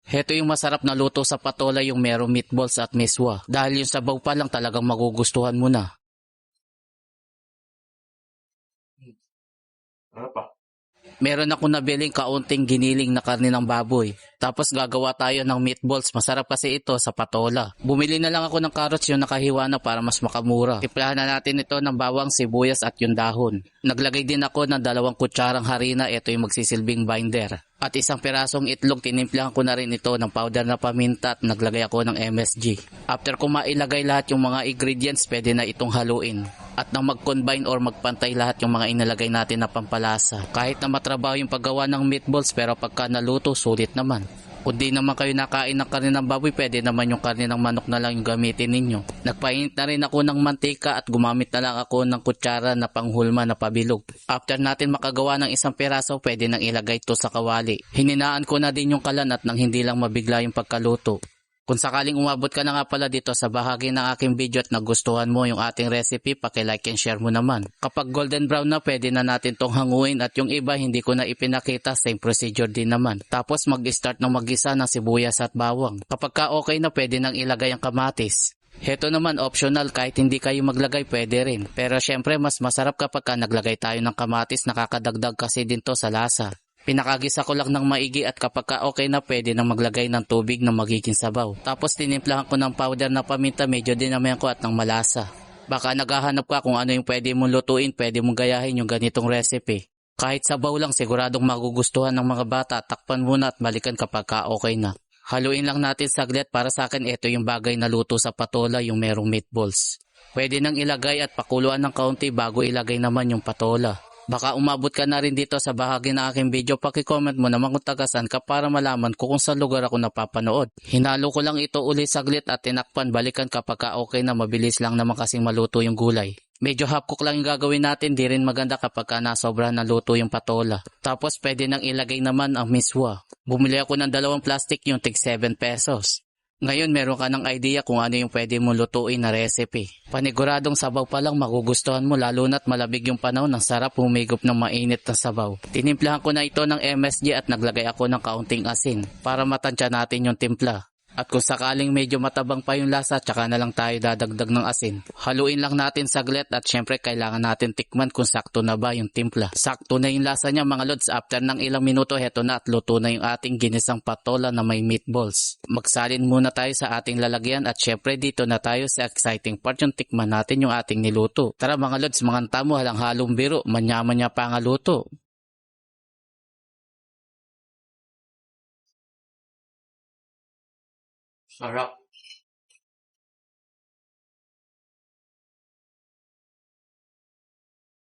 Heto yung masarap na luto sa patola, yung merong meatballs at miswa. Dahil yung sabaw pa lang talagang magugustuhan mo na. Ano pa? Meron ako nabiling kaunting giniling na karne ng baboy. Tapos gagawa tayo ng meatballs. Masarap kasi ito sa patola. Bumili na lang ako ng carrots yung nakahiwa na para mas makamura. Timplahan na natin ito ng bawang, sibuyas at yung dahon. Naglagay din ako ng 2 kutsarang harina. Ito yung magsisilbing binder. At 1 pirasong itlog, tinimplahan ko na rin ito ng powder na paminta at naglagay ako ng MSG. After ko mailagay lahat yung mga ingredients, pwede na itong haluin. At nang mag-combine or magpantay lahat yung mga inalagay natin na pampalasa. Kahit na matrabaho yung paggawa ng meatballs, pero pagka naluto, sulit naman. Kung di naman kayo nakain ng karne ng baboy, pwede naman yung karne ng manok na lang yung gamitin ninyo. Nagpainit na rin ako ng mantika at gumamit na lang ako ng kutsara na panghulma na pabilog. After natin makagawa ng 1 piraso, pwede nang ilagay ito sa kawali. Hininaan ko na din yung kalanat nang hindi lang mabigla yung pagkaluto. Kung sakaling umabot ka na nga pala dito sa bahagi ng aking video at nagustuhan mo yung ating recipe, paki-like and share mo naman. Kapag golden brown na, pwede na natin tong hanguin at yung iba hindi ko na ipinakita, same procedure din naman. Tapos mag-start ng mag-isa ng sibuyas at bawang. Kapag ka okay na, pwede nang ilagay ang kamatis. Heto naman optional, kahit hindi kayo maglagay pwede rin. Pero syempre mas masarap kapag ka naglagay tayo ng kamatis, nakakadagdag kasi din to sa lasa. Pinakagisa ko lang ng maigi at kapag ka okay na, pwede na maglagay ng tubig na magiging sabaw. Tapos tinimplahan ko ng powder na paminta, medyo dinamihan ko at ng malasa. Baka naghahanap ka kung ano yung pwede mong lutuin, pwede mong gayahin yung ganitong recipe. Kahit sabaw lang, siguradong magugustuhan ng mga bata. Takpan muna at balikan kapag ka okay na. Haluin lang natin saglit. Para sa akin, ito yung bagay na luto sa patola, yung merong meatballs. Pwede nang ilagay at pakuluan ng kaunti bago ilagay naman yung patola. Baka umabot ka na rin dito sa bahagi ng aking video, paki-comment mo naman kung taga-saan ka para malaman ko kung saan lugar ako napapanood. Hinalo ko lang ito uli saglit at tinakpan, balikan kapag ka okay na, mabilis lang naman kasing maluto yung gulay. Medyo half cook lang yung gagawin natin, di rin maganda kapag ka nasobrahan na luto yung patola. Tapos pwede nang ilagay naman ang miswa. Bumili ako ng 2 plastic, yung tig 7 pesos. Ngayon meron ka ng idea kung ano yung pwede mo lutuin na recipe. Paniguradong sabaw pa lang magugustuhan mo, lalo na't malabig yung panahon, ng sarap humigop ng mainit na sabaw. Tinimplahan ko na ito ng MSG at naglagay ako ng kaunting asin para matansya natin yung timpla. At kung sakaling medyo matabang pa yung lasa, tsaka na lang tayo dadagdag ng asin. Haluin lang natin saglit at syempre kailangan natin tikman kung sakto na ba yung timpla. Sakto na yung lasa niya mga lods. After ng ilang minuto, heto na at luto na yung ating ginisang patola na may meatballs. Magsalin muna tayo sa ating lalagyan at syempre dito na tayo sa exciting part, yung tikman natin yung ating niluto. Tara mga lods, mga tamo, halang halong biro, manya-manya pa nga luto. Sarap.